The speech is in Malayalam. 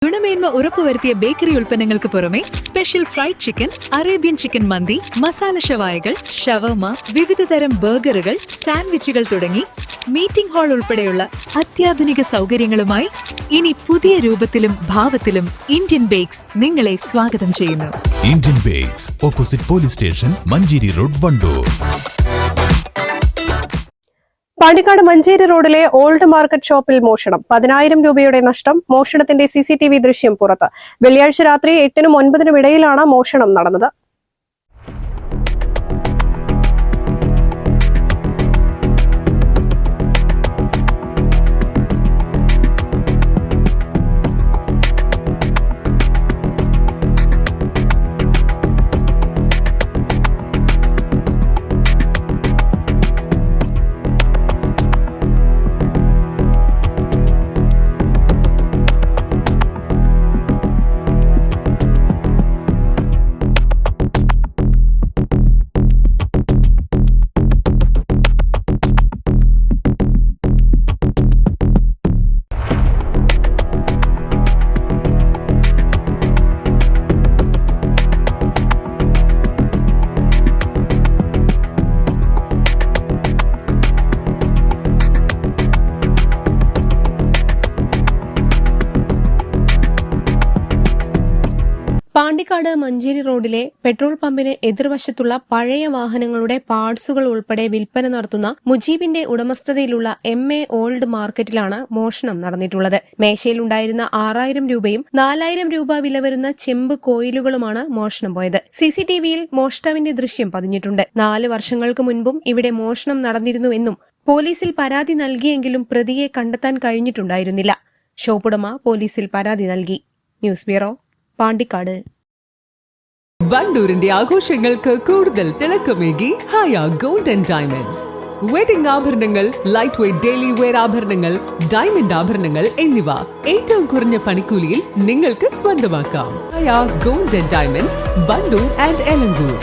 ഗുണമേന്മ ഉറപ്പുവരുത്തിയ ബേക്കറി ഉൽപ്പന്നങ്ങൾക്ക് പുറമെ special fried chicken, Arabian chicken mandi, masala ഷവായകൾ, ഷവർമ, വിവിധതരം ബർഗറുകൾ, സാൻഡ്വിച്ചുകൾ തുടങ്ങി മീറ്റിംഗ് ഹാൾ ഉൾപ്പെടെയുള്ള അത്യാധുനിക സൗകര്യങ്ങളുമായി ഇനി പുതിയ രൂപത്തിലും ഭാവത്തിലും ഇന്ത്യൻ ബേക്സ് നിങ്ങളെ സ്വാഗതം ചെയ്യുന്നു. Indian bakes, opposite police station, Manjeri road, Wandoor. Pandikkad Manjeri റോഡിലെ ഓൾഡ് മാർക്കറ്റ് ഷോപ്പിൽ മോഷണം. 10,000 രൂപയുടെ നഷ്ടം. മോഷണത്തിന്റെ CCTV ദൃശ്യം പുറത്ത്. വെള്ളിയാഴ്ച രാത്രി 8-നും 9-നും ഇടയിലാണ് മോഷണം നടന്നത്. പാണ്ടിക്കാട് മഞ്ചേരി റോഡിലെ പെട്രോൾ പമ്പിന് എതിർവശത്തുള്ള പഴയ വാഹനങ്ങളുടെ പാർട്സുകൾ ഉൾപ്പെടെ വിൽപ്പന നടത്തുന്ന മുജീബിന്റെ ഉടമസ്ഥതയിലുള്ള MA ഓൾഡ് മാർക്കറ്റിലാണ് മോഷണം നടന്നിട്ടുള്ളത്. മേശയിലുണ്ടായിരുന്ന 6,000 രൂപയും 4,000 രൂപ വില വരുന്ന ചെമ്പ് കോയിലുകളുമാണ് മോഷണം പോയത്. CCTVയിൽ മോഷ്ടാവിന്റെ ദൃശ്യം പതിഞ്ഞിട്ടുണ്ട്. 4 വർഷങ്ങൾക്ക് മുൻപും ഇവിടെ മോഷണം നടന്നിരുന്നുവെന്നും പോലീസിൽ പരാതി നൽകിയെങ്കിലും പ്രതിയെ കണ്ടെത്താൻ കഴിഞ്ഞിട്ടുണ്ടായിരുന്നില്ല. ഷോപ്പുടമ പോലീസിൽ പരാതി നൽകി. News bureau, Pandikkad. വണ്ടൂരിന്റെ ആഘോഷങ്ങൾക്ക് കൂടുതൽ തിളക്കമേകി Haya gold and diamonds. Wedding ആഭരണങ്ങൾ, ലൈറ്റ് വെയ്റ്റ് ഡെയിലി വെയർ ആഭരണങ്ങൾ, ഡയമണ്ട് ആഭരണങ്ങൾ എന്നിവ ഏറ്റവും കുറഞ്ഞ പണിക്കൂലിയിൽ നിങ്ങൾക്ക് സ്വന്തമാക്കാം. Haya gold and diamonds, Wandoor and Elankur.